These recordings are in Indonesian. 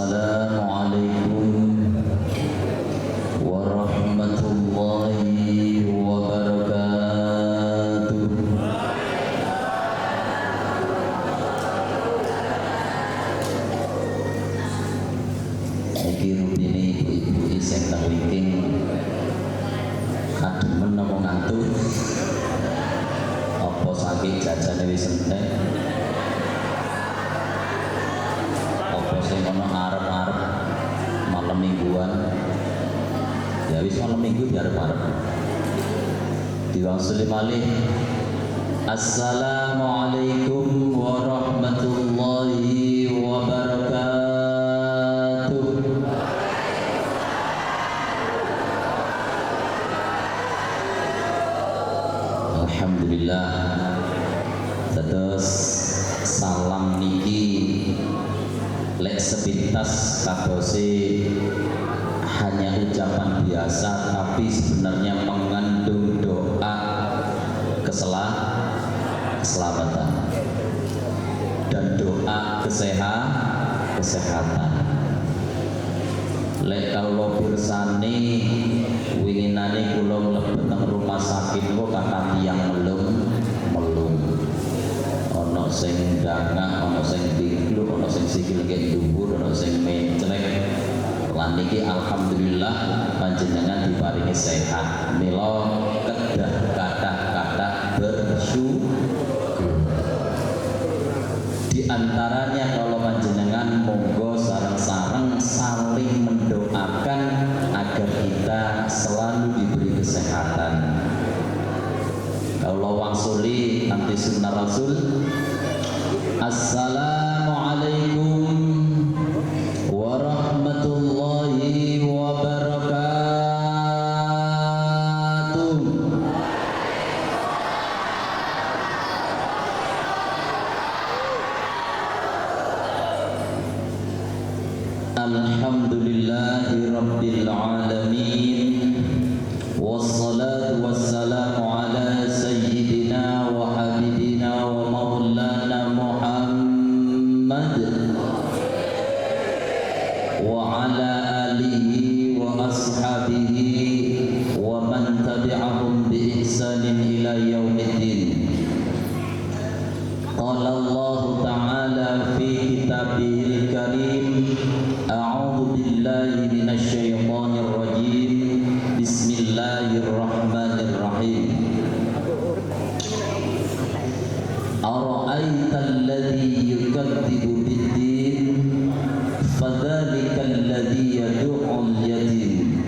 Assalamualaikum warahmatullahi wabarakatuh. Iki rupine ibu-ibu sing teng wiking kademen napa ngantuk? Apa saking jajane wis entek? Apa sing ana arep-arep malam mingguan? Ya wis malam minggu diarep-arep. Diwangsuli malih. Assalamualaikum warahmatullahi wabarakatuh. Alhamdulillah. Terus salam niki lek sepintas kadose hanya ucapan biasa, tapi sebenarnya mengandung doa keselamatan dan doa kesehatan. Lek kalau pirsani winginane kula mlebet nang rumah sakit kok kata tiyang melum. Ono sing dangak, ono sing tingkluk, ono sing sikil kek dhuwur, ono sing menclek. Lan niki alhamdulillah panjenengan diparingi sehat. Mila kedah kathah bersyukur. Di antaranya kalau panjenengan monggo sareng-sareng saling mendoakan agar kita selalu diberi kesehatan. Kalau wangsuli nanti sunnah Rasul. Assalamualaikum warahmatullahi wabarakatuh. Alhamdulillahi rabbil alamin. Wassalatu wassalamu ala sayyidina wa habibina wa maulana Muhammad wa ala alihi wa ashabihi wa man tabi'ahum bi ihsanin ila yaumiddin. Qala Allah ta'ala fi kitabihil karim, a'udzu billahi minasy syaithanir rajim. Bismillahirrahmanirrahim. Ara'aital ladzi yukadzibu bid-din fadzalikal ladzi yad'ul yatim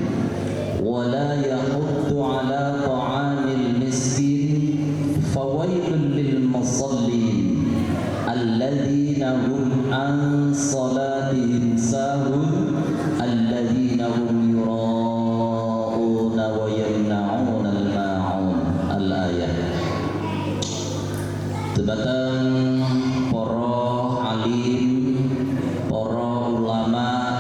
wa la yahuddu 'ala ta'amil miskin fawailul lil musallin alladzina hum an salatihim sahun alladzina hum yura'una wa yamna'una al-ma'un. Al-ayat. Dumateng para alim, para ulama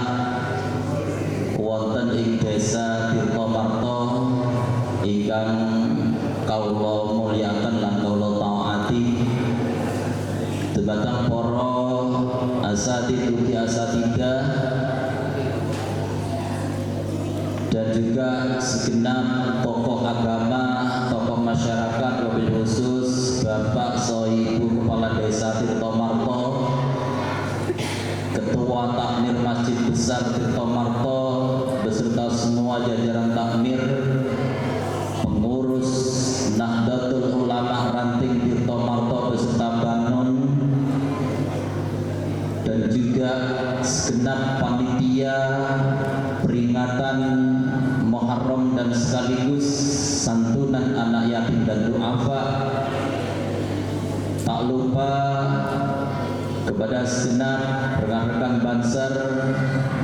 wonten ing desa Tirtomarto ingkang kawula mulyaken lan kawula taati. Dumateng para asatidah dan juga segenap tokoh agama, tokoh masyarakat, wabil khusus Bapak Soibu Kepala Desa Tirtomarto, Ketua Takmir Masjid Besar Tirtomarto beserta semua jajaran takmir, pengurus Nahdlatul Ulama Ranting Tirtomarto beserta Banon, dan juga segenap panitia peringatan Muharram dan sekaligus santunan anak yatim dan duafa. Tak lupa kepada segenap rekan-rekan Bansar,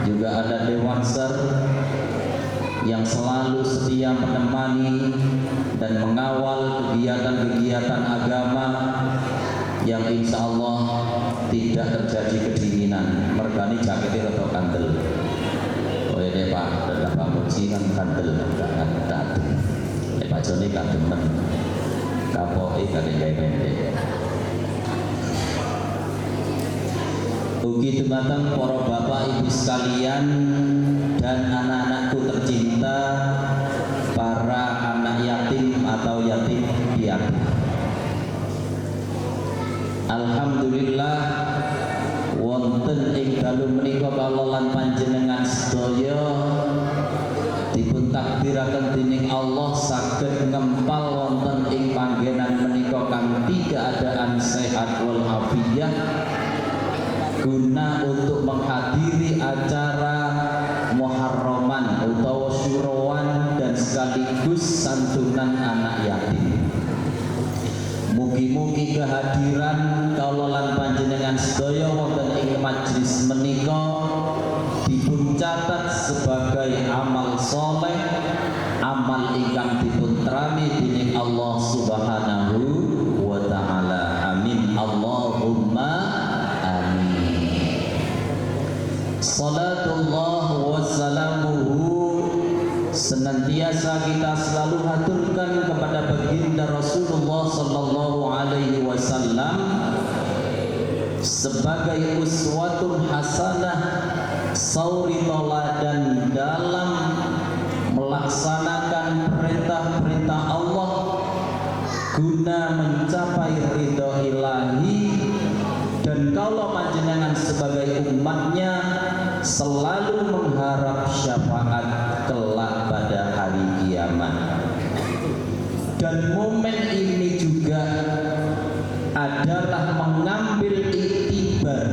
juga ada Dewansar yang selalu setia menemani dan mengawal kegiatan-kegiatan agama yang insya Allah tidak terjadi kedinginan. Mergani jaketnya rada kandel. Oh ini Pak, dan Pak Muji kan kandel, enggak adem. Pak Joni kan demen, kapoi kan yang pendek. Mugi dumateng para bapak ibu sekalian dan anak-anakku tercinta, para anak yatim atau yatim piatu. Alhamdulillah wonten ing dalu menika kawula lan panjenengan sedaya dipun takdiraken dening Allah saged ngempal wonten ing panggenan menika kanthi keadaan sehat wal afiyah guna untuk menghadiri acara Muharraman utawa syurowan dan sekaligus santunan anak yatim. Mugi-mugi kehadiran kawula lan panjenengan sedaya wonten ing majelis menika dipun catat sebagai amal soleh, amal ingkang dipun trami dening Allah Subhanahu wa taala. Amin Allahumma amin. Salatullah wa salamuhu senantiasa kita selalu haturkan kepada baginda Rasulullah sallallahu alaihi wasallam sebagai uswatun hasanah, sauri toladan dalam melaksanakan perintah-perintah Allah guna mencapai ridho ilahi, dan kalau panjenengan sebagai umatnya selalu mengharap syafaat kelak pada hari kiamat. Dan momen ini juga adalah mengambil iktibar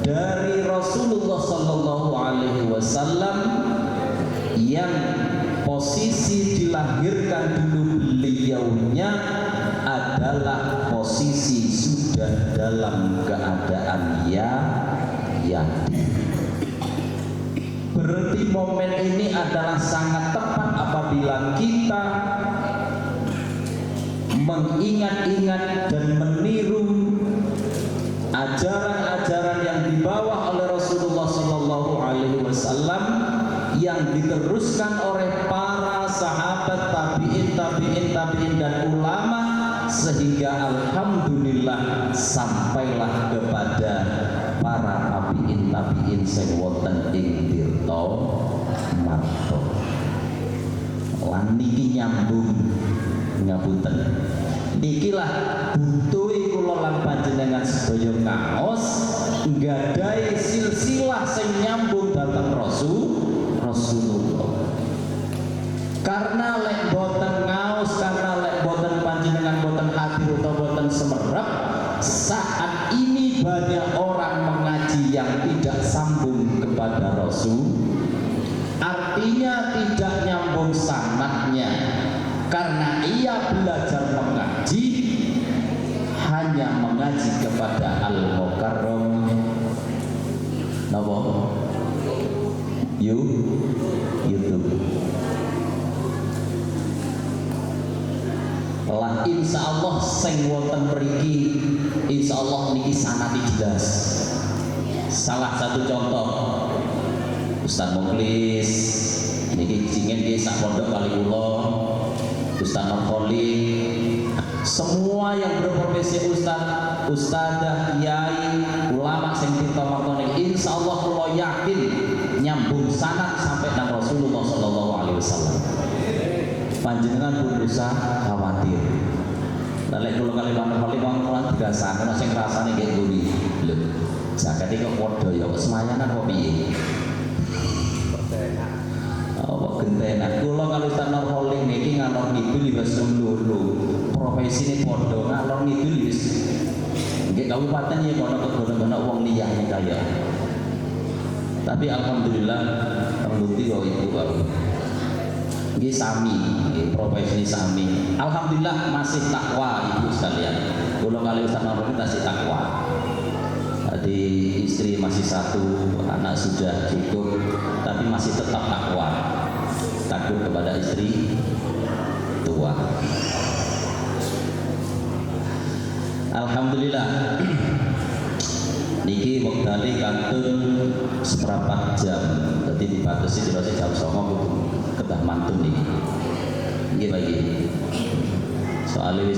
dari Rasulullah Sallallahu Alaihi Wasallam yang posisi dilahirkan dulu beliaunya adalah posisi sudah dalam keadaan yatim. Berarti momen ini adalah sangat tepat apabila kita mengingat-ingat dan meniru ajaran-ajaran yang dibawa oleh Rasulullah Sallallahu Alaihi Wasallam yang diteruskan oleh para sahabat, tabiin dan ulama, sehingga alhamdulillah sampailah kepada para tabiin sing wonten ing tirta marta. Lan niki nyambung ngapunten. Nikilah butuhe kula lan panjenengan sedaya kaos nggadahi silsilah sing nyambung dhateng Rasulullah. Karena lek boten ngaos, karena lek boten panjenengan boten hadir utawa boten semerap, saat ini banyak orang mengaji yang tidak sambung kepada Rasul, artinya tidak nyambung sanadnya, karena ia belajar mengaji hanya mengaji kepada Al-Mukarram napa YouTube. Lah insyaallah sing wonten mriki insyaallah niki sanati jelas. Salah satu contoh Ustaz Mukhlis niki jingen nggih sak pondok kali kula, Ustaz Nurkholi, semua yang berprofesi ustaz, ustadzah, kiai, ulama sing tirta martone insyaallah kula yakin nyambung sanad sampai nang Rasulullah sallallahu alaihi wasallam. Panjenengan pun usah khawatir. Lek kula kali Nurkholi wong dirasakno sing rasane nggih nguri. Lho, sakate kok padha ya kok semayanan kok piye? Oh, gentenan. Kula kalau Ustaz Nurkholi niki ngalor ngidul wis lulu. Profesine padha ngalor ngidul wis. Nggih kabupaten ya kono kegono-gono wong liyane kaya. Tapi alhamdulillah terbukti kok ibu baru. Nggih sami, profesi sami. Alhamdulillah masih takwa ibu sekalian. Kula kali Ustaz Nurkholi masih takwa. Jadi istri masih satu, anak sudah cukup, tapi masih tetap takwa, takut kepada istri tua. Alhamdulillah. Niki wektane kantun seperempat jam, jadi dibatasi durasi jam 09.00 kedah mantun niki. Nggih bagi. Soalnya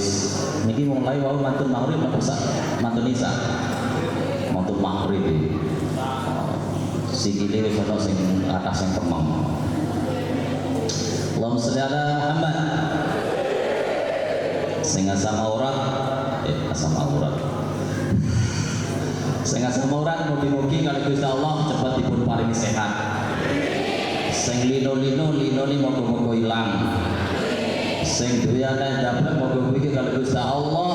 niki mulai wau mantun maghrib napa sak mantun isa. Mantun maghrib. Sikile wis ana sing atas sing kemeng. Allahumma sholli ala Muhammad. Sing asam aurat, asam aurat. Sing asam aurat mugi-mugi kalau Gusti Allah cepat dipun paringi sehat. Sing lino-lino moga-moga ilang. Sing duwe anak dapat moga-moga kalau Gusti Allah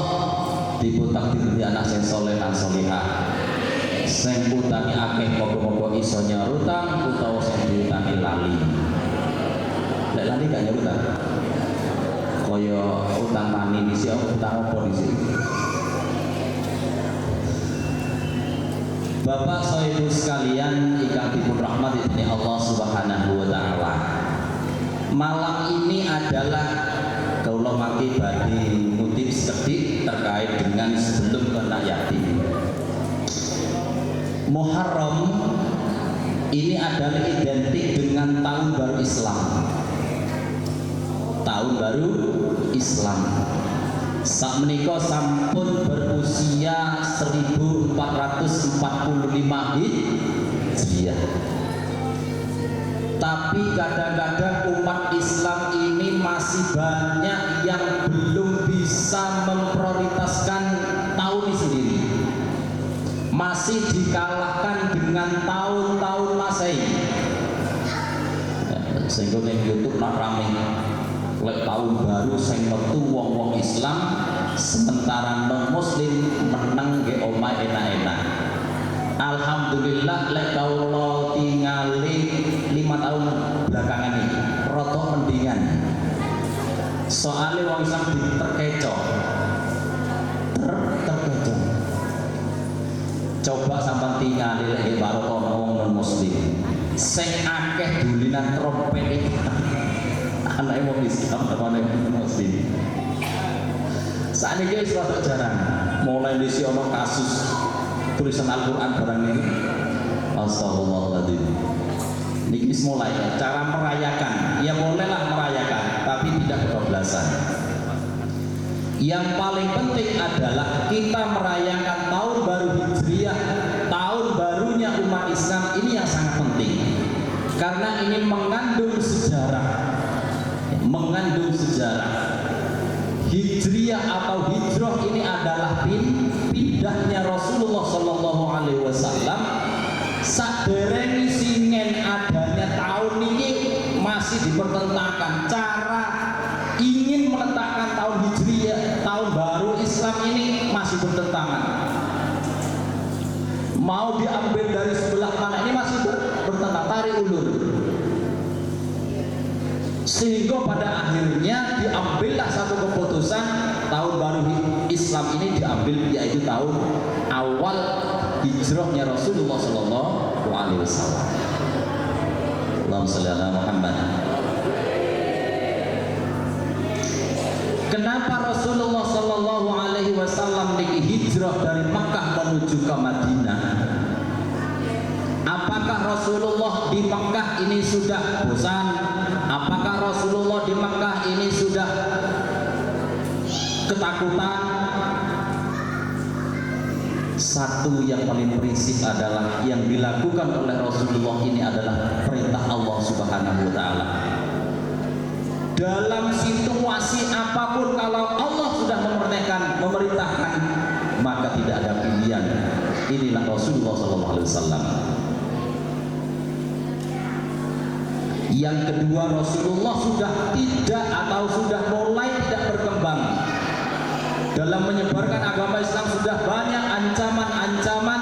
dipun takdir anak sing saleh lan salihah. Sing utangi akeh moga-moga iso nyarutang utawa sing diutangi lali. Lek lali gak nyarutang. Kaya utang mani di sini, utang apa di sini? Bapak Soibu sekalian ingkang dipun rahmati dening Allah Subhanahu wa taala. Malam ini adalah kula mangke badhe ngutip sedikit terkait dengan sebelum anak yatim. Muharram ini adalah identik dengan tahun baru Islam. Tahun baru Islam. Sak menika sampun berusia 1445 Hijriah. Tapi kadang-kadang umat Islam ini masih banyak yang belum bisa memprioritaskan tahun ini sendiri. Masih dikalahkan dengan tahun-tahun Masehi. Sehingga ning YouTube nak rame lek tahun baru sing metu wong-wong Islam sementara non muslim meneng ge omahe enak-enak. Alhamdulillah lek kawula tingali 5 tahun belakangan ini rada mendingan. Soale wong Islam terkecoh. Terkecoh. Coba sampean tingali lek baru ana wong non muslim sing akeh dulinan trompet anak wong Islam apa nek muslim. Saat ini suatu jarang. Mulai di sini ono kasus tulisan Al-Quran barang ini. Astagfirullahaladzim. Ini mulai cara merayakan. Ya bolehlah merayakan, tapi tidak kebablasan. Yang paling penting adalah kita merayakan tahun baru Hijriah, tahun barunya umat Islam ini yang sangat penting. Karena ini mengandung sejarah. Hijriah atau hijrah ini adalah pindahnya Rasulullah Sallallahu Alaihi Wasallam. Sadereng singen adanya tahun ini masih dipertentangkan. Cara ingin meletakkan tahun Hijriah, tahun baru Islam ini masih bertentangan. Mau diambil dari sebelah mana ini masih bertentang, tarik ulur. Sehingga pada akhirnya diambillah satu keputusan tahun baru Islam ini diambil, yaitu tahun awal hijrahnya Rasulullah Sallallahu Alaihi Wasallam. Allahumma sholli ala Muhammad. Kenapa Rasulullah Sallallahu Alaihi Wasallam hijrah dari Makkah menuju ke Madinah? Apakah Rasulullah di Makkah ini sudah bosan? Apakah Rasulullah di Makkah ini sudah ketakutan? Satu yang paling prinsip adalah yang dilakukan oleh Rasulullah ini adalah perintah Allah Subhanahu wa taala. Dalam situasi apapun kalau Allah sudah memerintahkan maka tidak ada pilihan. Inilah Rasulullah sallallahu alaihi wasallam. Yang kedua, Rasulullah sudah tidak atau sudah mulai tidak berkembang dalam menyebarkan agama Islam. Sudah banyak ancaman-ancaman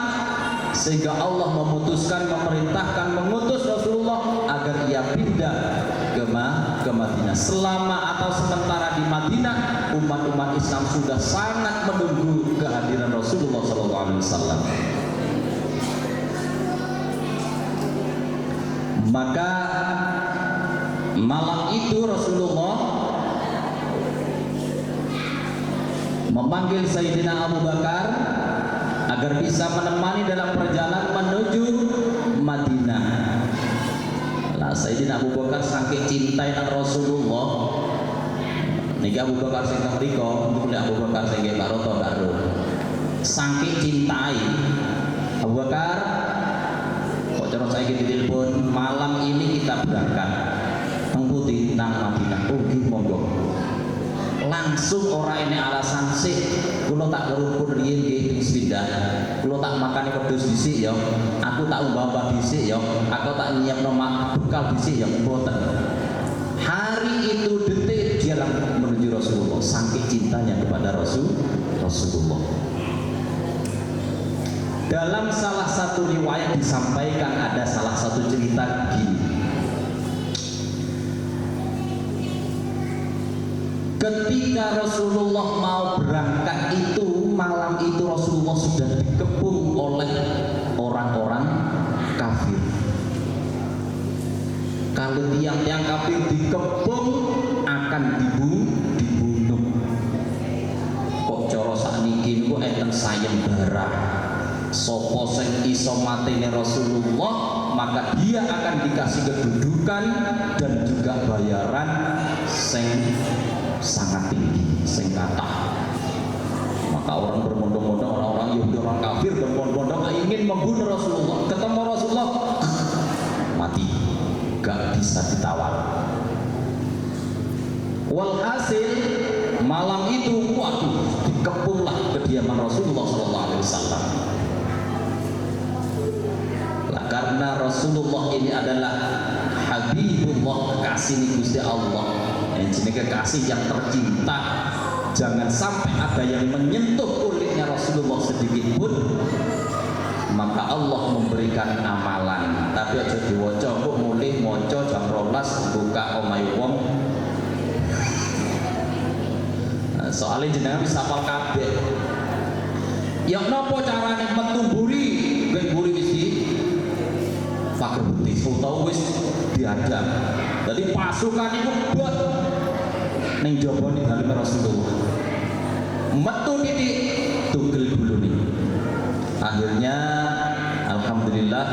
sehingga Allah memutuskan, memerintahkan, mengutus Rasulullah agar ia pindah ke Madinah. Selama atau sementara di Madinah, umat-umat Islam sudah sangat menunggu kehadiran Rasulullah SAW. Maka malam itu Rasulullah memanggil Sayyidina Abu Bakar agar bisa menemani dalam perjalanan menuju Madinah. Lah Sayyidina Abu Bakar saking cintai nang Rasulullah. Niki Abu Bakar sing teng mriku, niku Abu Bakar sing nggih karo to karo. Saking cintai Abu Bakar, kok cara saya ditelepon malam ini kita berangkat mengikuti nang Madinah. Oh nggih monggo. Langsung orang ini alasan sih, kalau tak kerupuk riyen nggih sepindah, kalau tak makan wedhus dhisik ya, aku tak umbah dhisik ya, aku tak nyiapno bekal dhisik ya, mboten. Hari itu detik dia langsung menuju Rasulullah, saking cintanya kepada Rasulullah. Dalam salah satu riwayat disampaikan ada salah satu cerita gini. Ketika Rasulullah mau berangkat itu, malam itu Rasulullah sudah dikepung oleh orang-orang kafir. Kalau tiang-tiang kafir dikepung akan dibunuh. Kok cara sakniki niku enten sayembara. Sopo sing iso matine Rasulullah, maka dia akan dikasih kedudukan dan juga bayaran sing sangat tinggi, sing kathah. Maka orang berbondong-bondong, orang-orang Yahudi, orang kafir berbondong-bondong ingin membunuh Rasulullah. Ketemu Rasulullah, mati, gak bisa ditawar. Walhasil malam itu, waduh, dikepunglah kediaman Rasulullah SAW. Karena Rasulullah ini adalah Habibullah, kekasih Gusti Allah, ini kekasih yang tercinta. Jangan sampai ada yang menyentuh kulitnya Rasulullah sedikit pun. Maka Allah memberikan amalan. Tapi aja diwaca kok mulih maca jam 12 buka omahe wong. Soalnya jenengan bisa hafal kabeh. Ya napa carane metu mburi? Nggih mburi wis fakir bukti, tahu wis diadam. Jadi pasukan itu buat neng jopo nih dari Rasulullah. Metu titik tugel dulu nih. Akhirnya, alhamdulillah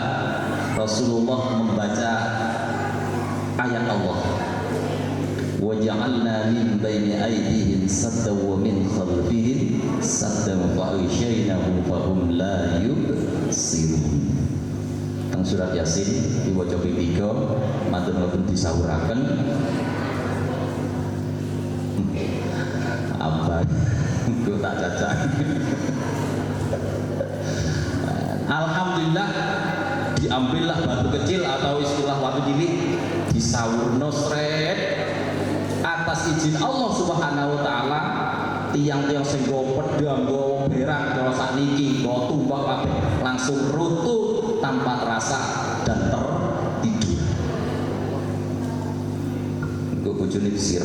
Rasulullah membaca ayat Allah. Waja'alna min baini aydihim saddan wa min khalfihim saddan fa aghshaynahum fa hum la yubsirun. Surat Yasin diwaca ping 3 matur nuwun disawuraken. Apa itu tak cacak. Alhamdulillah diambillah batu kecil atau istilah batu cilik disawurno sret atas izin Allah Subhanahu wa taala. Tiang-tiang sing nggo pedang, nggo berang, kalau sakniki nggo tumbak kabeh langsung runtuh tanpa terasa dan tertidur. Nggo bojone disir.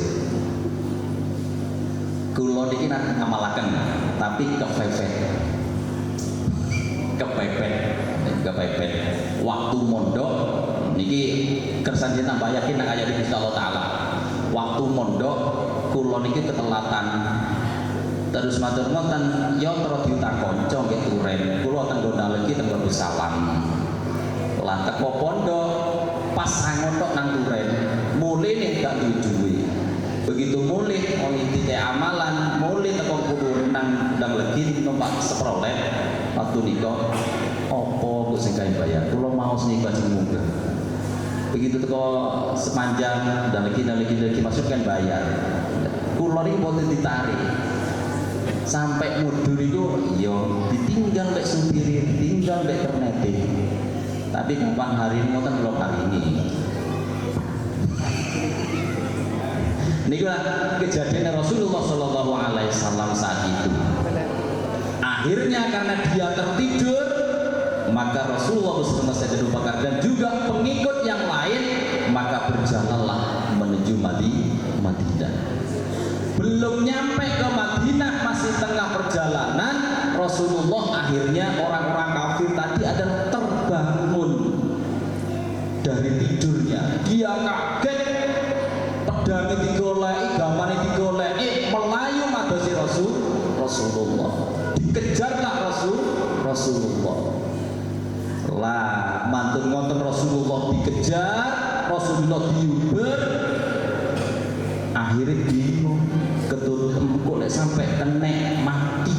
Kula niki nak ngamalaken tapi kepepet. Waktu mondok niki kersan jenengan tambah yakin nek ayat Gusti Allah taala. Waktu mondok kula niki ketelatan. Terus matur ngoten, ya terus diutak kanca nggih turen. Kula teng Gondang legi teng Salam. Lah teko pondok pas sangotok nang turen, mulih ning gak duwe. Begitu mulih ngiti amalan, mulih teko kudu nang Gondang legi numpak seprolet. Waktu nika apa kok sing kae bayar? Kula mau nika sing munggah. Begitu teko sepanjang dan lagi masuk kan bayar. Kula niki mboten ditarik. Sampai mundur itu yo ditinggal lek supiri, ditinggal lek kernete. Tapi kapan hari ini ngoten belum hari ini. Niku kejadian Rasulullah Shallallahu Alaihi Wasallam saat itu. Akhirnya karena dia tertidur, maka Rasulullah bersama Sayyidina Abu Bakar dan juga pengikut yang lain maka berjalanlah menuju Madinah. Belum nyampe ke Madinah, masih tengah perjalanan, Rasulullah akhirnya orang-orang kafir tadi adalah terbangun dari tidurnya. Dia kaget, pedangnya digoleki, gamane digoleki, melayu madosi Rasulullah. Dikejarlah Rasulullah. Lah mantun ngoten Rasulullah dikejar, Rasulullah diuber. Akhirnya bingung, ketut kok lek sampai kena mati.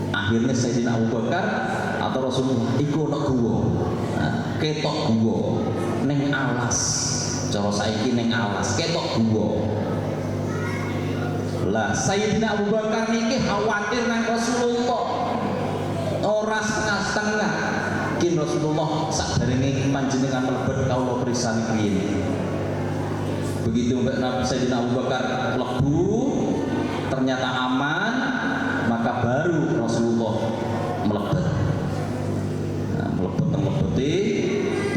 Akhirnya Sayyidina Abu Bakar kata Rasulullah iku ana guwa. Ketok guwa ning alas. Cara saiki ning alas ketok guwa. Lah Sayyidina Abu Bakar niki khawatir nang Rasulullah. Ora setengah-setengah. Ki Rasulullah sakderenge panjenengan mlebet kawula pirsani riyin. Begitu Sayyidina Abu Bakar lebu ternyata aman, maka baru Rasulullah melebet. Nah, melebeti.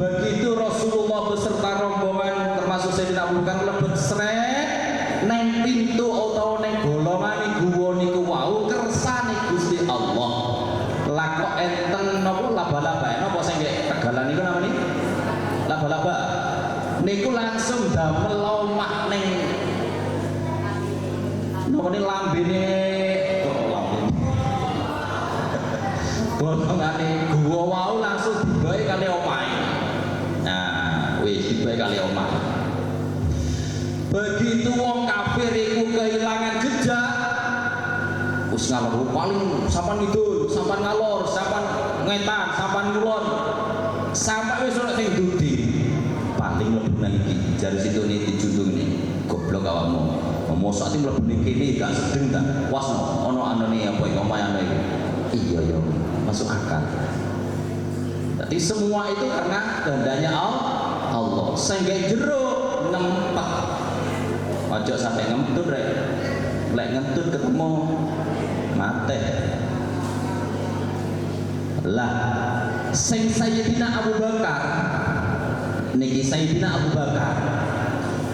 Begitu Rasulullah beserta rombongan termasuk Sayyidina Abu Bakar melebet sret neng pintu atau neng golongan guwa niku wau kersane Gusti Allah. Lah kok enten napa laba-laba napa sing Tegalan niku namanya laba-laba. Niku langsung damel omah ning napa lambene bolongane guwa wau langsung dibae kali omahe. Nah, wis dibae kali omah. Begitu wong kafir iku kehilangan jejak, wis ngalor paling sampan ngidul, sampan ngalor, sampan ngetan, sampan ngulon, sampai wis ora sing dudi. Paling mlebu nang iki, jare situ ne dijundung ni. Goblok awakmu. Mosok ati mlebu ning kene gak sedeng ta? Wasno, ana anane apa iki omahe ana iki. Iya ya, masuk akal. Jadi semua itu karena kehendaknya Allah. Sehingga jeruk nempet. Ojo sampai ngentut rek. Lek ngentut ketemu mate. Lah sing Sayyidina Abu Bakar niki Sayyidina Abu Bakar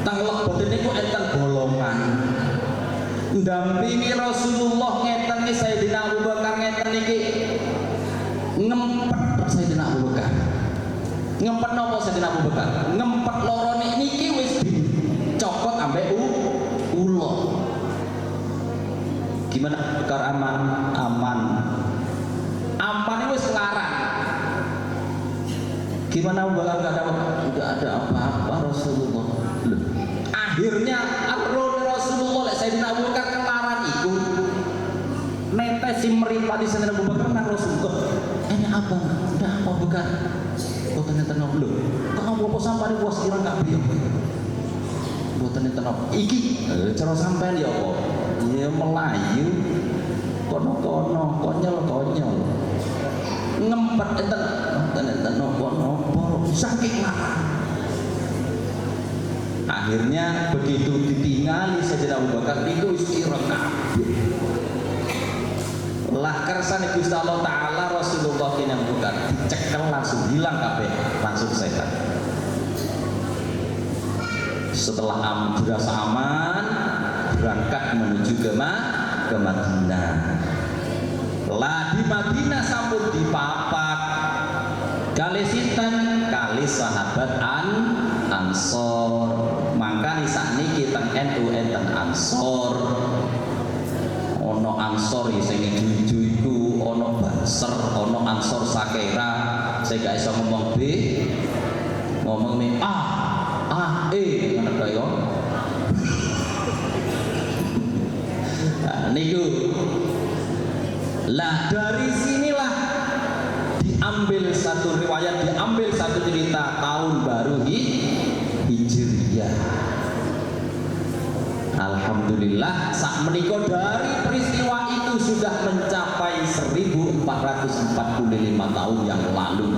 tang lebet niku enten bolongan. Ndampingi Rasulullah ngeten iki Sayyidina Abu Bakar ngeten iki ngempet Sayyidina Abu Bakar. Ngempet napa Sayyidina Abu Bakar? Ngempet lorone niki wis dicokot ambek ulo. Gimana Bakar aman? Aman. Aman wis larang. Gimana Abu Bakar enggak ada apa-apa Rasulullah. Loh. Akhirnya arone Rasulullah Sayyidina Abu Bakar kelaran iku netesi mripati Sayyidina Abu Bakar nang Rasulullah. Ini apa? Udah apa Bakar? Oh ternyata lho. Kok apa sampai puas kira kabeh ya? Mboten enten apa. Iki cara sampean ya apa? Ya Melayu. Kono-kono, konyol-konyol. Ngempet enten nopo-nopo saking larang. Akhirnya begitu ditingali Sayyidina Abu Bakar itu wis kira kabeh. Lah kersane Gusti Allah Taala Rasulullah kene bukan dicekel langsung hilang kabeh, langsung sehat. Setelah dirasa aman, berangkat menuju ke Madinah. Lah di Madinah sampun dipapak kali sinten kali sahabat Ansor. Mangkane sakniki teng NU enten Ansor. Ono Ansor sing ijo-ijo iku, ono Banser, ono Ansor Sakera. Saya gak iso ngomong B. Ngomong nih ngono kae yo. Niku. Lah dari sinilah diambil satu riwayat, diambil satu cerita tahun baru Hijriyah. Alhamdulillah sak menika dari peristiwa itu sudah mencapai 1445 tahun yang lalu.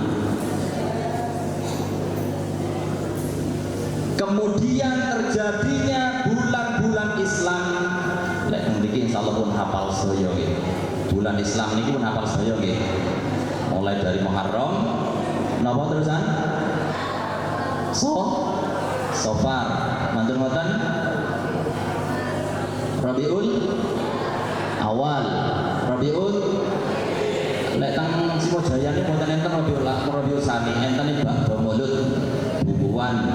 Kemudian terjadinya bulan-bulan Islam. Lek mriki insyaallah pun hafal sedaya nggih. Bulan Islam niki pun hafal sedaya nggih. Mulai dari Muharram napa terusan? Safar. Mantun mboten? Rabiul Awal, Rabiul lek teng Simojaya niki mboten enten Rabiul Sani, enten Ba'da Maulud bubuan.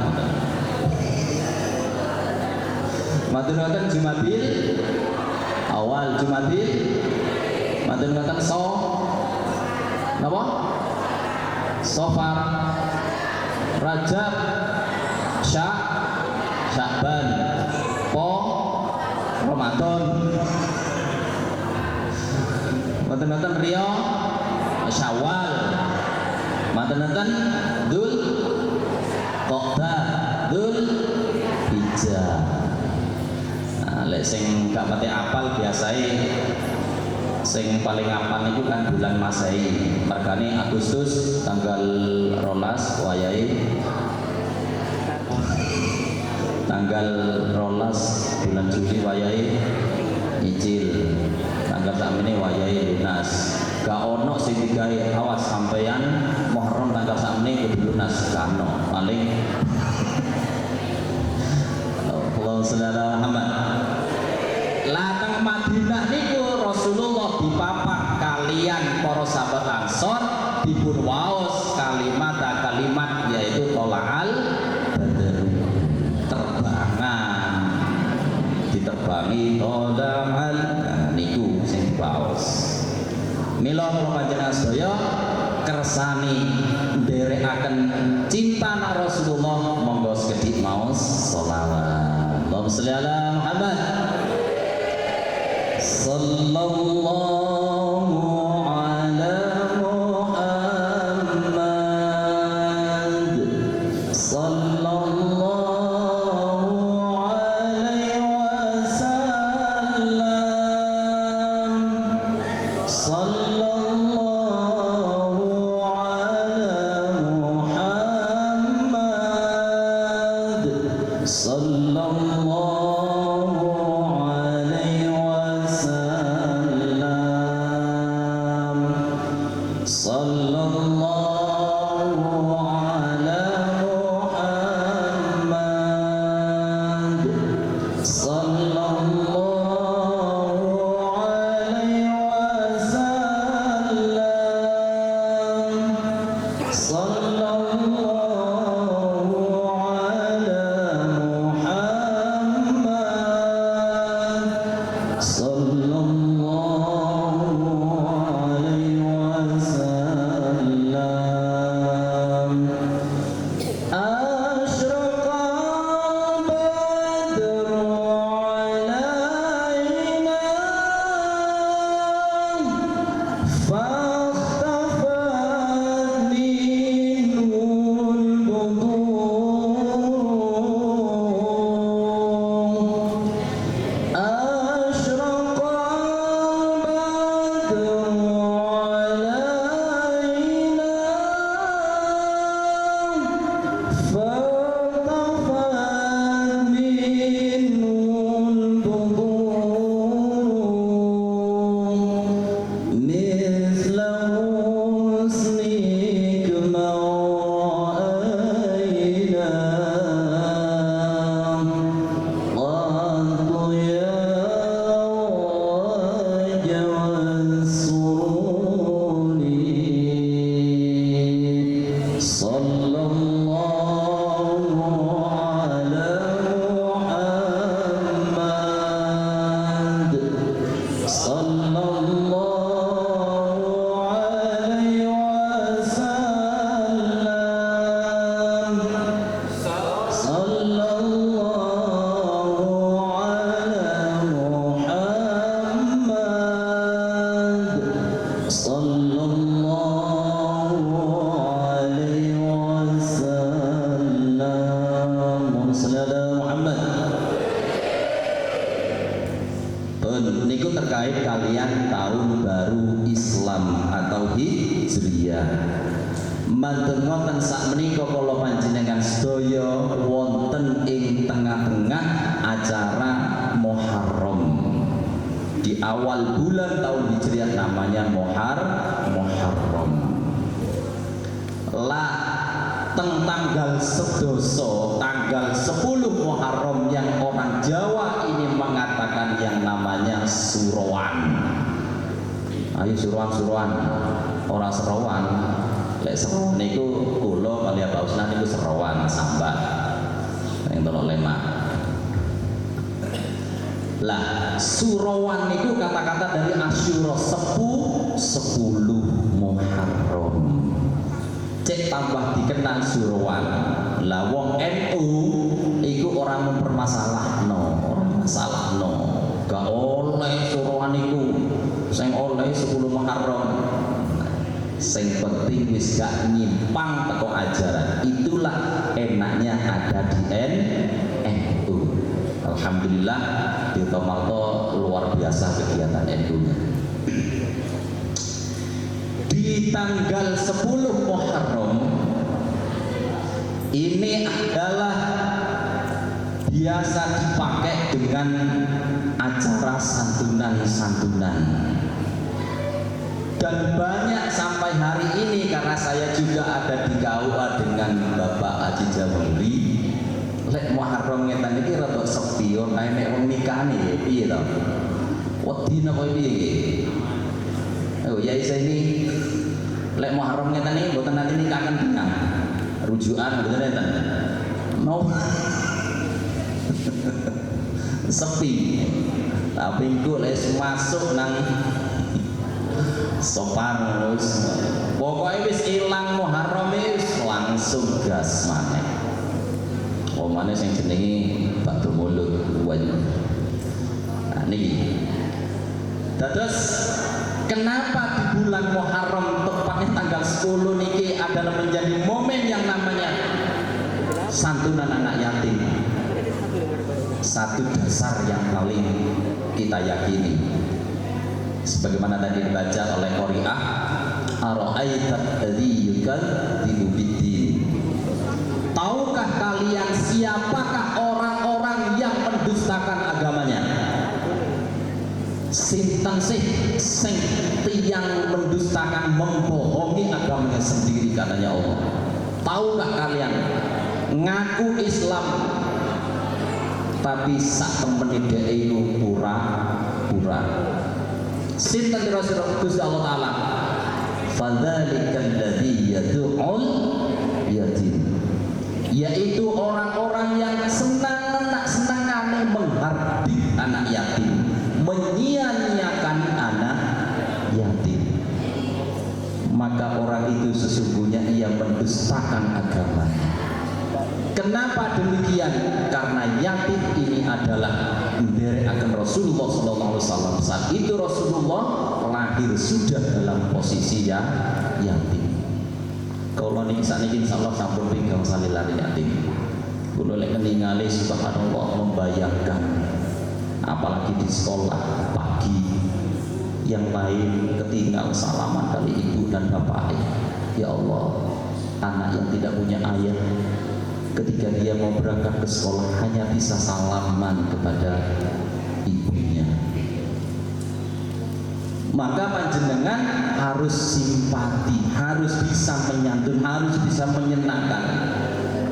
Mantun mboten Jumadil Awal, Jumadil mantun mboten napa? Safar, Rajab, Sya'ban, Ramadan. Mboten-mboten Syawal. Manten-manten Dzul Qa'dah, Dzul Hijjah. Nah, lek sing gak pati apal biasae sing paling apal itu kan bulan Masehi. Mergane Agustus tanggal 12 wayahe tanggal 12 bulan Juli wayahe Ijil. Tanggal sakmene wayahe lunas. Gak ono sing digawe awas sampeyan Muharram tanggal sakmene kudu lunas kano. Paling Allahumma sholli ala Muhammad. Lateng Madinah niku Rasulullah dipapak kalian para sahabat Ansor dipun waos kalimat yaitu tola'al badr, terbangan diterbangi tola'al. Nah, niku sing waos. Mila panjenengan sedaya kersani nderekaken cinta na Rasulullah monggo sekedhik maos sholawat. Allahumma sholli ala Muhammad. Sallallahu ala Muhammad. Sallallahu alaihi wasallam. Sallallahu ala Muhammad. Sallallahu alaihi wasallam. Sallallahu ala Muhammad. Sallallahu alaihi wasallam. Sallallahu ala Muhammad. Sallallahu alaihi wasallam. Asyraqal badru alaina fahtafat minhul budur. Asyraqal badru alaina fahtafat minhul budur. Mithla husnik ma ra'ayna qattu ya wajha sururi. Sallallahu ala Muhammad. Sallallahu alaihi wasallam. Sallallahu ala Muhammad. Sallallahu alaihi wasallam. Sallallahu Muhammad. Niku terkait kalian tahun baru Islam atau Hijriyah. Mantun wonten sakmenika kala panjenengan sedaya wonten ing tengah-tengah acara Muharram. Di awal bulan tahun Hijriah namanya Muharram. Lah teng tanggal sedoso tanggal 10 Muharram yang orang Jawa ini mengatakan yang namanya Surowan. Ayo suruhan orang Serowan. Lek Serowan niku kula kali Pak Usnan niku Serowan sambat. Yang tolong lemak. Lah Surowan niku kata-kata dari Asyura 10 Muharram. Cek tambah dikenal Surowan. Lah wong NU iku orang mempermasalahno, gak oleh Surowan iku. Sing oleh 10 Muharram. sing penting wis gak nyimpang teko ajaran. Itulah enaknya ada di NU. Alhamdulillah di Tomalto luar biasa kegiatan NU-nya. Di tanggal 10 Muharram ini adalah biasa dipakai dengan acara santunan-santunan, dan banyak sampai hari ini karena saya juga ada di KUA dengan Bapak Haji Jamuli. Lek Muharram ngeten iki rada sepi yo, kae nek wong nikah nih piye to? Wedi napa piye iki? Oh ya ini lek Muharram ngeten iki mboten nanti nikahan pinang. Rujukan mboten enten. Mau sepi. Tapi engko lek masuk nang sopan wis. Pokoke wis ilang Muharram wis langsung gas maneh. Omane sing jenenge Batu Mulut wae. Nah niki. Dados kenapa di bulan Muharram tepatnya tanggal 10 niki adalah menjadi momen yang namanya santunan anak yatim. Satu dasar yang paling kita yakini sebagaimana tadi dibaca oleh Qori'ah, ara'aitat alladzi yukadzibu biddin. Tahukah kalian siapakah orang-orang yang mendustakan agamanya? Sinten sih sing tiyang mendustakan, membohongi agamanya sendiri katanya Allah. Tahukah kalian ngaku Islam tapi sak temene dhek iku pura-pura. Sinten Rasulullah Gusti Allah taala? Fadzalikal ladzi yad'ul yatim. Yaitu orang-orang yang senang-senangane menghardik anak yatim, menyia-nyiakan anak yatim. Maka orang itu sesungguhnya ia mendustakan agama. Kenapa demikian? Karena yatim ini adalah nderekaken Rasulullah SAW. Saat itu Rasulullah lahir sudah dalam posisi yang yatim. Kalau niki sakniki insyaallah sampun pinggang salilane yatim. Kulo lek ningali subhanallah membayangkan apalagi di sekolah pagi yang lain ketinggal salaman kali ibu dan bapak. Ya Allah, anak yang tidak punya ayah ketika dia mau berangkat ke sekolah hanya bisa salaman kepada ibunya. Maka panjenengan harus simpati, harus bisa menyantun, harus bisa menyenangkan.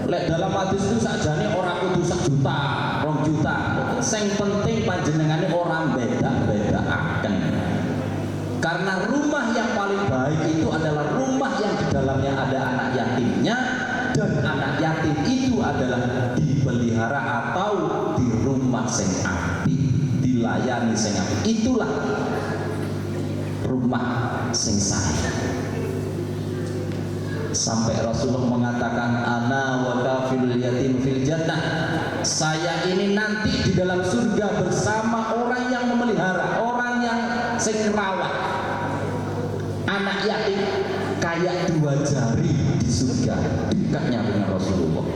Lek dalam hadis itu sakjane orang kudu 1 juta, 2 juta. Sing penting panjenengane orang beda-bedaaken. Karena rumah yang paling baik itu adalah rumah yang di dalamnya ada anak yatimnya, dan anak yatim itu adalah dipelihara atau di rumah sing apik, dilayani sing apik. Itulah rumah sing sahih. Sampai Rasulullah mengatakan ana wa kafilul yatim fil jannah. Saya ini nanti di dalam surga bersama orang yang memelihara, orang yang sing rawat anak yatim kayak 2 jari di surga, dekatnya dengan Rasulullah.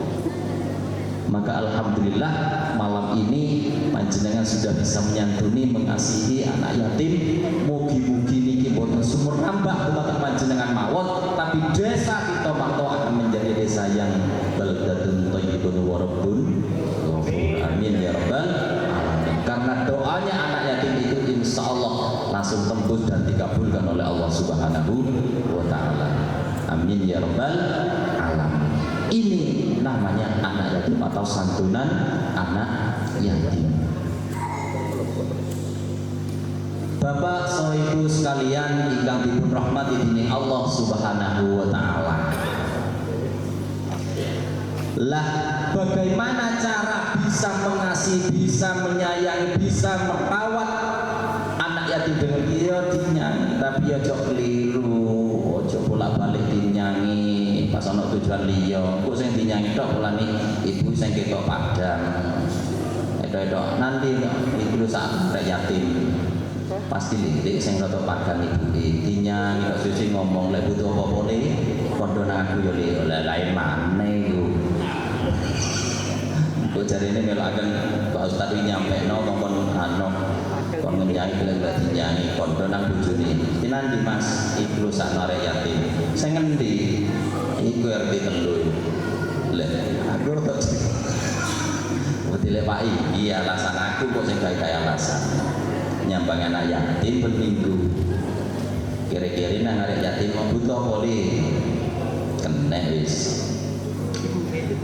Maka alhamdulillah malam ini panjenengan sudah bisa menyantuni, mengasihi anak yatim. Mugi-mugi niki boten sumur nambah dumateng panjenengan mawon, tapi desa kita mangko akan menjadi desa yang baldatun thayyibun wa rabbun ghafur. Amin ya rabbal alamin. Karena doanya anak yatim itu insyaallah langsung tembus dan dikabulkan oleh Allah Subhanahu wa taala. Amin ya rabbal alamin. Ini namanya anak yatim atau santunan anak yatim. Bapak Sohibu sekalian ingkang dipun rahmati dening Allah Subhanahu wa taala. Lah bagaimana cara bisa mengasihi, bisa menyayangi, bisa merawat anak yatim dengan dia dinyanyi, tapi aja keliru, aja bolak-balik dinyanyi pas ana tujuan liya. Kok sing dinyanyi tok polane ibu sing ketok padang. Edo-edo nanti ibu sak yatim. pasti lidik sing rada padang ibuke dinyang kok suci ngomong lek butuh apa-apa le padha nang aku yo le lain maneh iku kok jarine melokaken Pak Ustaz iki nyampekno kon ano kon ngenyahi lek dinyanyi padha nang bojone pinan di Mas iku sak arek yatim sing ngendi iku RT 3 lek aku rada Betile Pak iki alasan aku kok sing gawe alasan nyambang anak yatim per minggu kira-kira nang arek yatim mau butuh apa li kena wis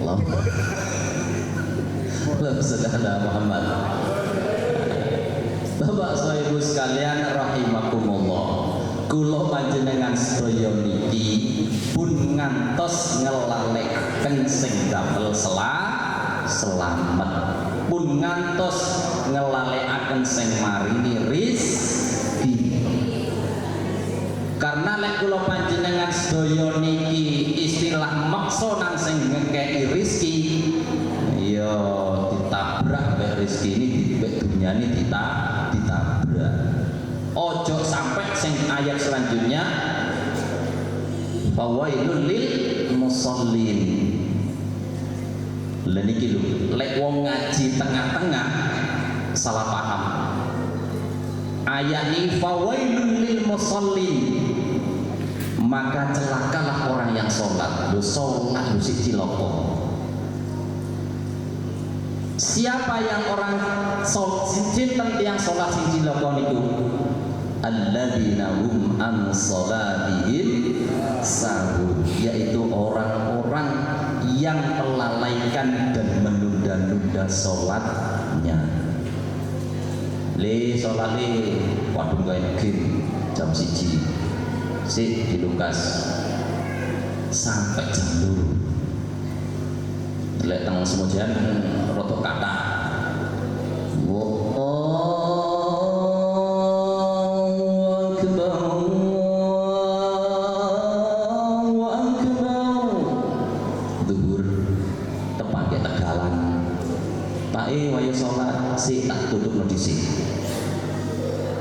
Allah Saudara Muhammad Bapak Ibu sekalian rahimakumullah kula panjenengan sedaya niki pun ngantos ngelalekaken sing damel selamat pun ngantos ngelalekaken sing marini rezeki karena lek kula panjenengan sedaya niki istilah maksa nang sing ngekeki rezeki ya ditabrak mek rezeki ini mek dunyane ditabrak ojo sampai sing ayat selanjutnya fawailul lil musallin lan iki lho lek wong ngaji tengah-tengah salah paham ayat ini fawailul lil musallin maka celakalah orang yang sholat lho sholat lho siji loko siapa yang orang sinten yang sholat siji loko niku alladzina hum an sholatihim sahun yaitu orang-orang yang melalaikan dan menunda-nunda sholatnya le sholat le waduh gak game jam 1 si dilukas sampai jam 2 lek teng semojan rotok kata wayo sholat si tak tutup nodisi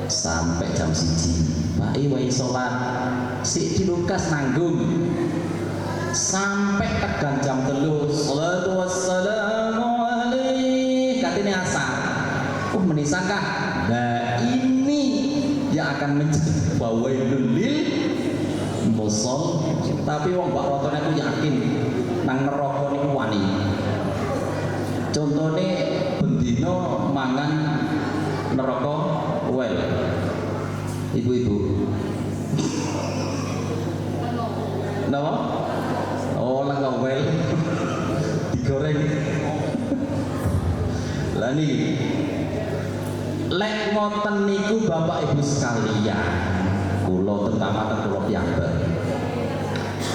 sampai jam 1 Pak wayo sholat si dilukas nanggung sampai tekan jam 3 salatu wassalamu alaih katanya asar menisahkah nah ini yang akan menjadi fawailul lil musol tapi wong Mbak Rotone aku yakin nang neraka niku wani contohnya bendino mangan neraka well ibu-ibu napa? Oh lah well digoreng lah niki lek ngoten niku Bapak Ibu sekalian kula terutama kula piyambak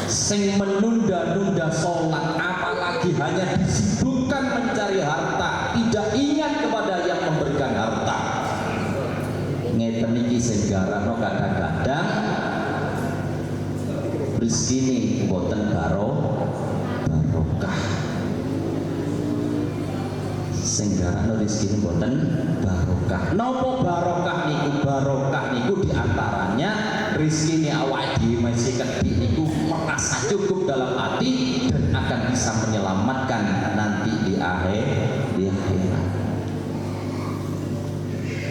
sing menunda-nunda sholat apalagi hanya disibukkan mencari harta tidak ingat kepada yang memberikan harta ngeten iki sing garano kadang-kadang rezeki mboten barokah sing garano rezeki mboten barokah napa barokah niku diantaranya rezeki awake dhewe masih kedhi niku merasa cukup dalam hati dan akan bisa menyelamatkan nanti di akhirat.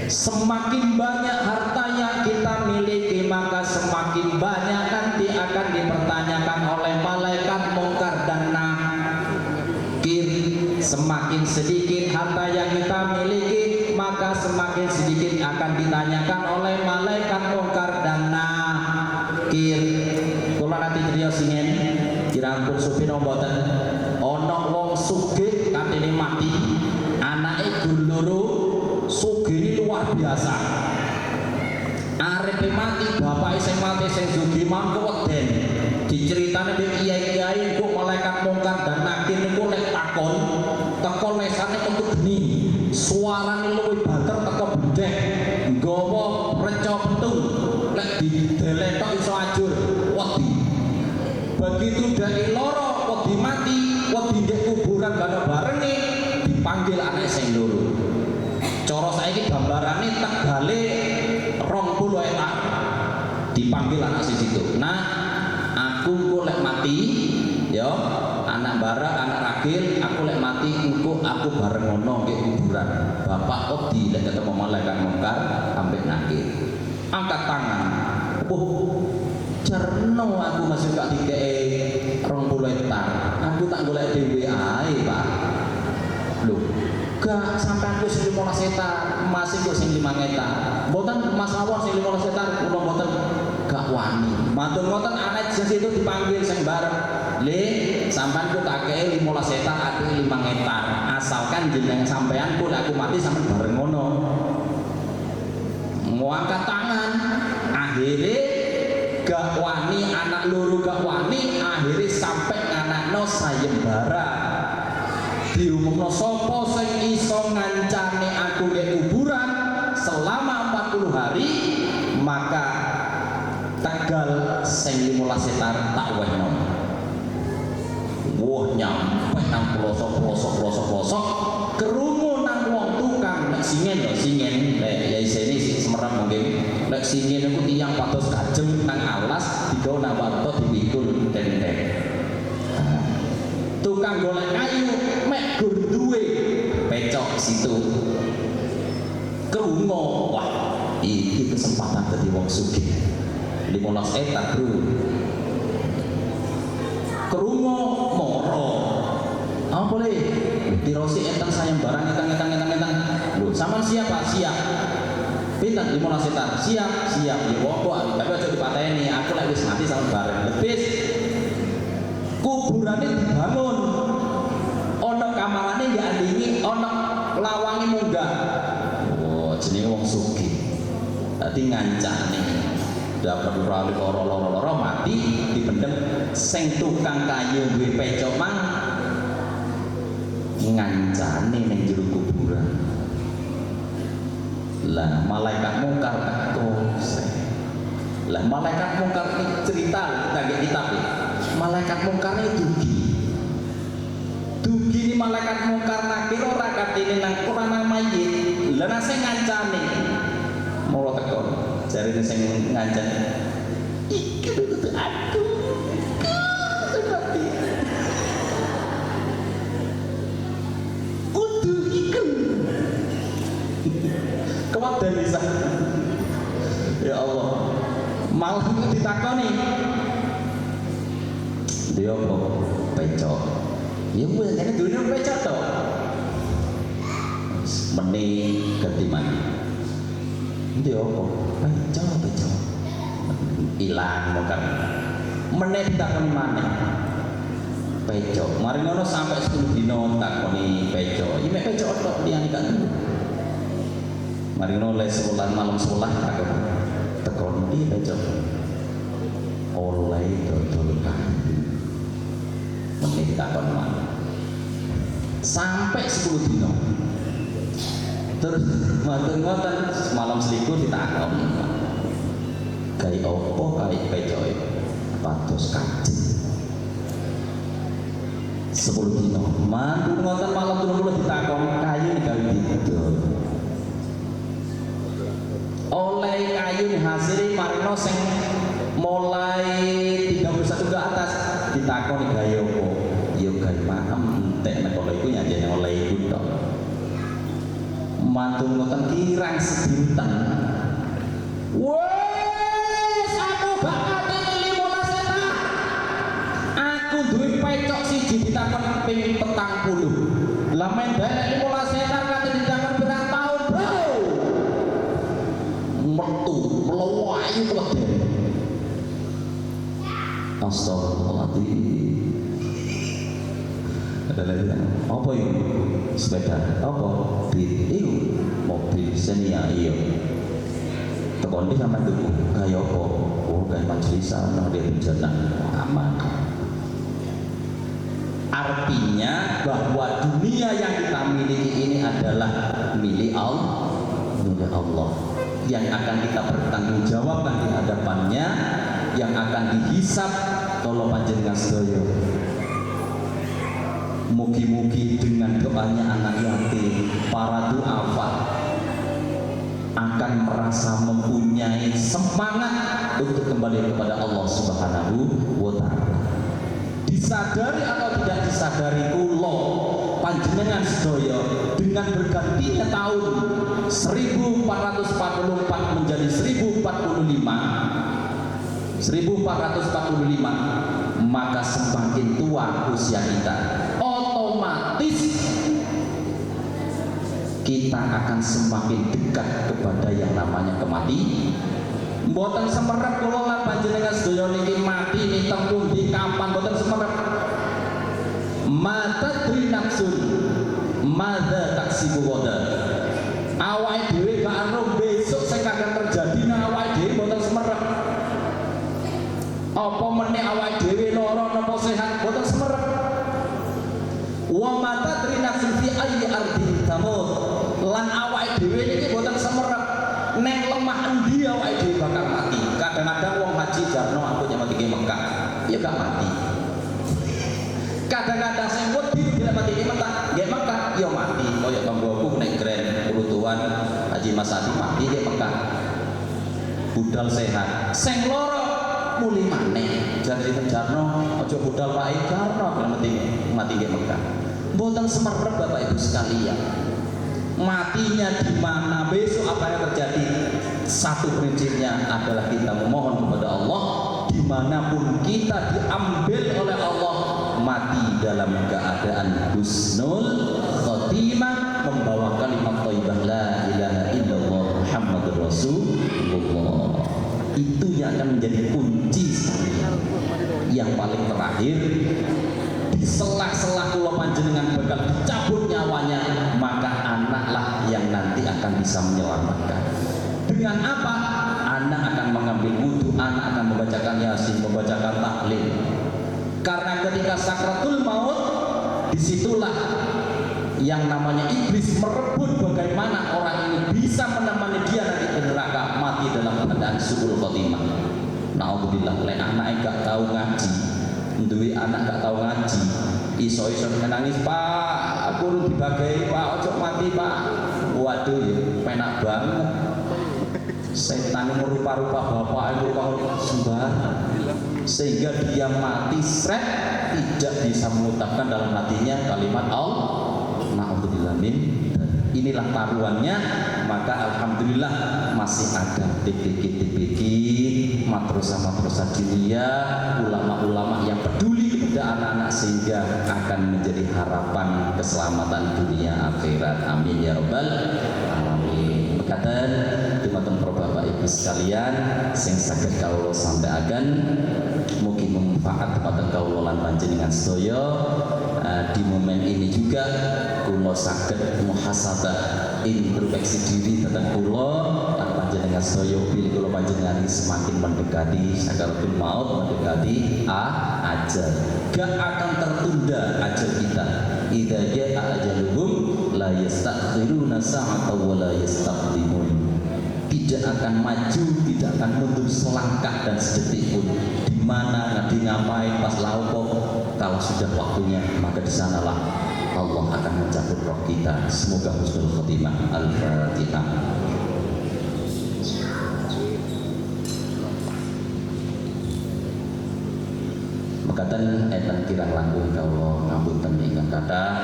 Semakin banyak harta yang kita miliki maka semakin banyak nanti akan dipertanyakan oleh malaikat mungkar dan nakir. Semakin sedikit harta yang kita miliki maka semakin sedikit akan ditanyakan oleh malaikat mungkar dan nakir. Kula nanti kriya singen kirangkul supino mboten ana wong sugih katene mati anake guluru sugih luar biasa arepe mati bapake sing mati sing sugih mangko weden diceritane mbek kiai-kiai kok malaikat mungkar dan nakir niku nek takon teko lesane tentu geni suarane luwih banter teko bendek nggawa reca pentung lek dideletok iso ajur wedi begitu dari loro wedi mati wedi ndek kuburan gak barenge dipanggil anak sing loro cara saiki gambarane tegale dipanggil anak situ. Nah, aku kok lek mati, yo, anak bara, anak ragil, aku lek mati, aku bareng ngono ke kuburan. Bapak Odi lek ketemu malaikat mungkar, ambek nakir. Angkat tangan. Cerno aku masih gak dikei 20 hektar. Aku tak golek dhewe ae, Pak. Loh, gak sampai aku sing 15 hektar, masih kok sing 5 hektar. Mboten Mas Awon sing 15 hektar, kula mboten gak wani. Matur ngoten anak sing itu dipanggil sing bareng. Le, sampean ku tak kei 15 hektar, aku 5 hektar. Asalkan jeneng sampean ku aku mati sampean bareng ngono. Mau angkat tangan, akhirnya gak wani, anak loro gak wani, akhirnya sampai nganakno sayembara. Diumumno sapa sing iso ngancani aku ke kuburan selama 40 hari, maka tegal sing 15 hektar tak wehno. Wah, nyampe nang pelosok kerungu nang wong tukang nek singen lho, singen ya isine semerap mungkin. Nek singen iku tiyang pados kajeng nang alas digawa nang warta dipikul den-den. Tukang golek kayu mek gur duwe pecok situ. Kerungu, wah, iki kesempatan dadi wong sugih. 15 hektar, Bro. Kerungu moro. Apa boleh? Dirosi entang sayembara entang. Lho, sampean siap Pak? Siap. Pinten 15 hektar? Siap. Ya wong tapi aja dipateni, aku lek wis mati sampean bareng. Lebis kuburane dibangun. Ana kamarane diandingi, ana lawange munggah. Oh, jenenge wong sugih. Dadi ngancani. Dapat loro mati dipendem sing tukang kayu duwe pecok mang ngancani ning jero kuburan. Lah malaikat mungkar takose. Lah malaikat mungkar iki cerita kita kitab. Malaikat mungkar itu dugi ni malaikat mungkar nakir ora katene nang ora nang mayit. Lah nang sing ngancani mau tekon cari sing ngancani iki kudu aku kudu iku kewadan bisa. Ya Allah, malah ditakoni dia kok pecok ya gue ini dunia pecok toh meni ketiman dia kok pecok hilang bukan meneh takoni maneh pecok mari ngono sampai 10 dino takoni pecok iki mek pecok tok liyane kan mari ngono les sekolah malam sekolah takon iki pecok oleh dodol kayu meneh takon maneh sampai 10 dino terus ngoten malam selikur ditakon gawe apa kae pecoke pados kajeng 10 dino mantu ngoten malam 30 ditakon kayu gawe didol oleh kayu hasil marino sing mulai 31 ke atas ditakon gawe apa ya gawe makem entek nek oleh iku nyanjene oleh iku tok mantu ngoten kirang sedinten wes aku bakal 15 hektar aku duwe pecok siji ditakon ping 40 lah men dalek 15 hektar kate ditakon berapa tahun bro metu melayu kabeh astagfirullahaladzim ada lagi apa itu sepeda apa itu mobil senia iya tekondi sama tuku kaya apa oh kaya majlisan nang dia bencana aman artinya bahwa dunia yang kita miliki ini adalah milik Allah yang akan kita bertanggungjawabkan di hadapannya yang akan dihisab kalau panjenengan sedaya. Mugi-mugi dengan doanya anak yatim, para duafa akan merasa mempunyai semangat untuk kembali kepada Allah Subhanahu wa Ta'ala. Disadari atau tidak disadari kula panjenengan sedaya dengan bergantinya tahun 1444 menjadi 1445, maka semakin tua usia kita, otomatis kita akan semakin dekat kepada yang namanya kematian. Mboten semerep kula lan panjenengan sedaya niki mati ning teng di kapan, mboten semerep. Mata tri nafsun madza taksibu wada. Awake dhewe gak ero besok sing akan terjadi nang awake dhewe, mboten semerep. Apa meneh awake dhewe lara napa sehat, mboten semerep. Wa mata tri nafsun fi ayyi ardin tamut. Lan awake dhewe niki mboten semerep neng lemah endi awake dhewe bakal mati. Kadang-kadang wong haji jarno aku nyamati ke Mekah, ya gak mati. Kadang-kadang sing wedi bila mati ke Mekah, ya mati. Kaya tanggoku nek Grand Kurutuan Haji Mas Adi mati ke Mekah. Budal sehat. Sing loro muli maneh. Jadi jarno aja budal wae jarno mati ke Mekah. Mboten semerep Bapak Ibu sekalian. Matinya di mana, besok apa yang terjadi? Satu prinsipnya adalah kita memohon kepada Allah, dimanapun kita diambil oleh Allah, mati dalam keadaan husnul khotimah, membawa kalimat thayyibah la ilaha illallah Muhammadur Rasulullah. Itu yang akan menjadi kunci yang paling terakhir. Di sela-sela kula panjenengan bakal dicabut nyawanya, maka anaklah yang nanti akan bisa menyelamatkan. Dengan apa? Anak akan mengambil wudhu, anak akan membacakan Yasin, membacakan tahlil. Karena ketika sakratul maut, disitulah yang namanya iblis merebut bagaimana orang ini bisa menemani dia nanti ke neraka, mati dalam keadaan su'ul khotimah. Na'udzubillah, lek anake gak tahu ngaji, duwe anak gak tahu ngaji, iso-iso menangis, Pak, aku urung dibagai, Pak, ojo mati, Pak. Waduh ya, penak banget. Setan merupa-rupa bapak, merupa-rupa sembarang, sehingga dia mati seret, tidak bisa mengucapkan dalam hatinya kalimat Allah. Na'udzubillah min. Inilah taruhannya. Maka alhamdulillah masih ada TPK matrosa-matrosa dunia, ulama-ulama yang peduli kepada anak-anak, sehingga akan menjadi harapan keselamatan dunia akhirat. Amin ya rabbal alamin. Mekaten dumateng para Bapak Ibu sekalian sing saged kawula sampaikan, mugi manfaat kepada kawula lan panjenengan sedaya. Di momen ini juga kula saged muhasabah, introspeksi diri tentang kula lan panjenengan sedaya, bilih kula panjenengan semakin mendekati sakaratul maut, mendekati ajal. Gak akan tertunda ajal kita. Idza jaa ajaluhum la yastakhiruna sa'atan wa la yastaqdimun. Tidak akan maju, tidak akan mundur selangkah dan sedetik pun. Di mana ngadi ngapain pas laupo, kalau sudah waktunya maka di sanalah Allah akan mencabut roh kita. Semoga husnul khotimah. Al-Fatihah. Makaten enten kirang langkung kawula ngapunten ingkang kathah.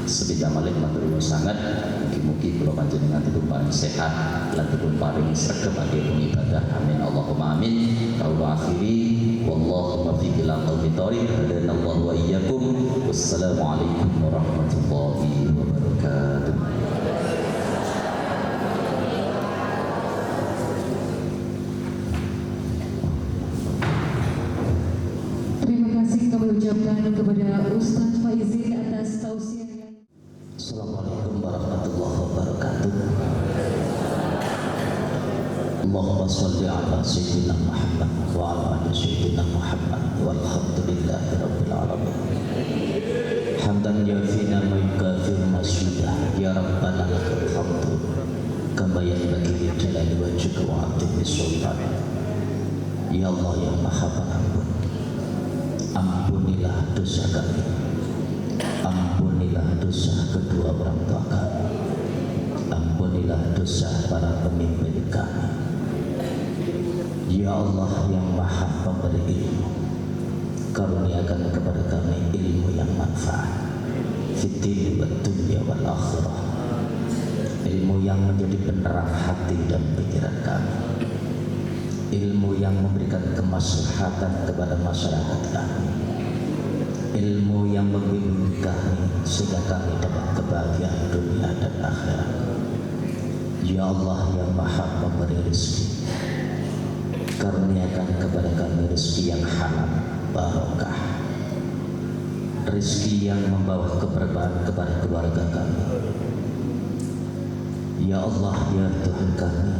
Sebida malik matur nuwun sanget, mugi-mugi kula panjenengan dipun paring sehat lan dipun paring sregep ageng ibadah. Amin Allahumma amin. Kawula akhiri wallahu muwaffiq ila aqwamit thoriq. Hadanallahu wa iyyakum. Wassalamualaikum warahmatullahi wabarakatuh. Terima kasih kami ucapkan kepada Ustaz Faizin atas tausiah. Assalamualaikum warahmatullahi wabarakatuh. Allahumma sholli ala sayyidina Muhammad wa ala ali sayyidina Muhammad walhamdulillahi rabbil alamin. Hamdan yafina wa yukafiru masjidah, ya rabbana lakal hamdu kama yanbaghi li jalali wajhika wa 'azimi sultanik. Ya Allah yang Maha Pengampun, ampunilah dosa kami, ampunilah dosa kedua orang tua kami, ampunilah dosa para pemimpin kami. Ya Allah yang Maha Pemberi ilmu, karuniakan kepada kami ilmu yang manfaat fiddin wa dunya wal akhirah, ilmu yang menjadi penerang hati dan pikiran kami, ilmu yang memberikan kemaslahatan kepada masyarakat kami, ilmu yang membimbing kami sehingga kami dapat kebahagiaan dunia dan akhirat. Ya Allah yang Maha Pemberi rezeki, karuniakan kepada kami rezeki yang halal barokah, rezeki yang membawa keberkahan kepada keluarga kami. Ya Allah ya Tuhan kami,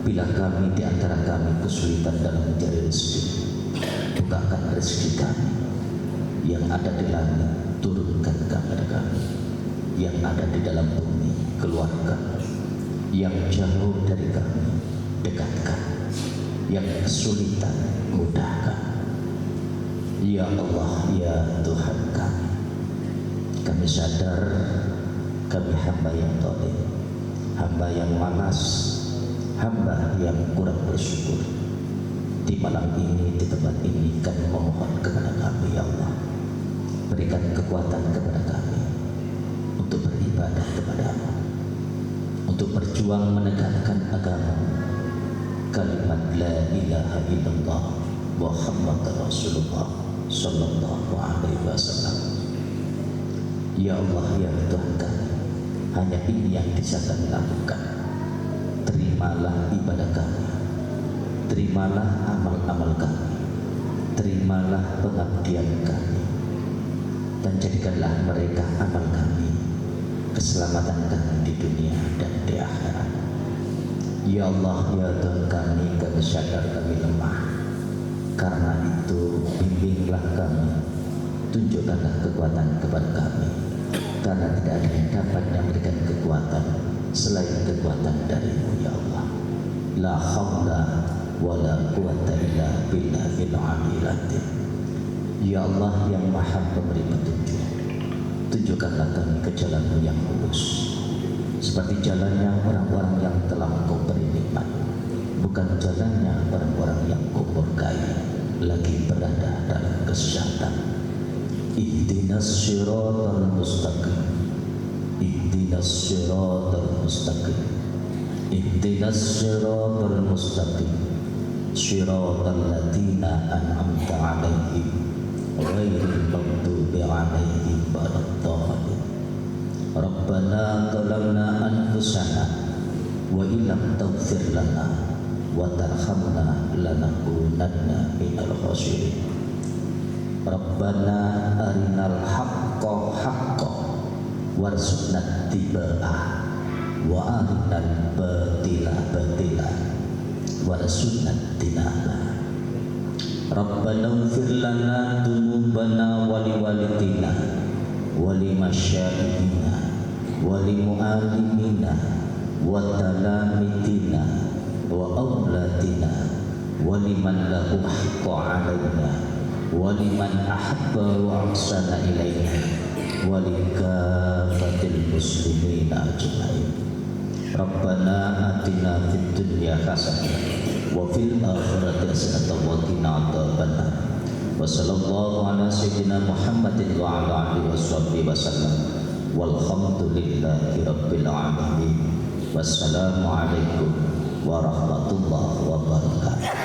bila kami di antara kami kesulitan dalam mencari rezeki, bukakan rezeki kami. Yang ada di langit turunkan kepada kami, yang ada di dalam bumi keluarkan, yang jauh dari kami dekatkan, yang kesulitan mudahkan. Ya Allah ya Tuhan kami sadar kami hamba yang zalim, hamba yang malas, hamba yang kurang bersyukur. Di malam ini, di tempat ini kami memohon kepada kami, ya Allah, berikan kekuatan kepada kami untuk beribadah kepadamu, untuk berjuang menegakkan agama, kalimat la ilaha illallah Muhammad Rasulullah sallallahu alaihi wasallam. Ya Allah ya Tuhan kami, hanya ini yang bisa kami lakukan. Terimalah ibadah kami, terimalah amal-amal kami, terimalah pengabdian kami, dan jadikanlah mereka amal kami, keselamatan kami di dunia dan di akhirat. Ya Allah ya Tuhan kami sadar kami lemah. Karena itu bimbinglah kami, tunjukkanlah kekuatan kepada kami, karena tidak ada yang dapat memberikan kekuatan selain kekuatan darimu ya Allah. La haula wa la quwata illa billahil aliyil azim. Ya Allah yang Maha Pemberi petunjuk, tunjukkanlah kami ke jalan-Mu yang lurus, seperti jalannya orang-orang yang telah Engkau beri nikmat, bukan jalannya orang-orang yang Kau murkai lagi berada dalam kesesatan. Ihdinas siratal mustaqim, ihdinas siratal mustaqim, ihdinas siratal mustaqim, siratal ladzina an'amta 'alaihim ghairil maghdubi 'alaihim waladdallin. Rabbana zalamna anfusana wa illam taghfir lana wa tarhamna lanakunanna minal khasirin. Rabbana arinal haqqa haqqan warzuqna ittiba'ah wa arinal batila batilan warzuqna ijtinabah. Rabbana ighfir lana dzunubana wa liwalidina wa limasyayyikhina wa limu'allimina wa talamidina wa auladina wa liman lahu haqqun 'alaina wa liman ahabba wa ahsana ilaina wa likafatil muslimina ajma'in. Rabbana atina fid dunya hasanah wa fil akhirati hasanah wa qina adzabannar. Wa sallallahu ala sayyidina Muhammadin wa ala alihi washabbihi wasallam. Walhamdulillahi rabbil alamin. Wassalamu alaikum warahmatullahi wabarakatuh.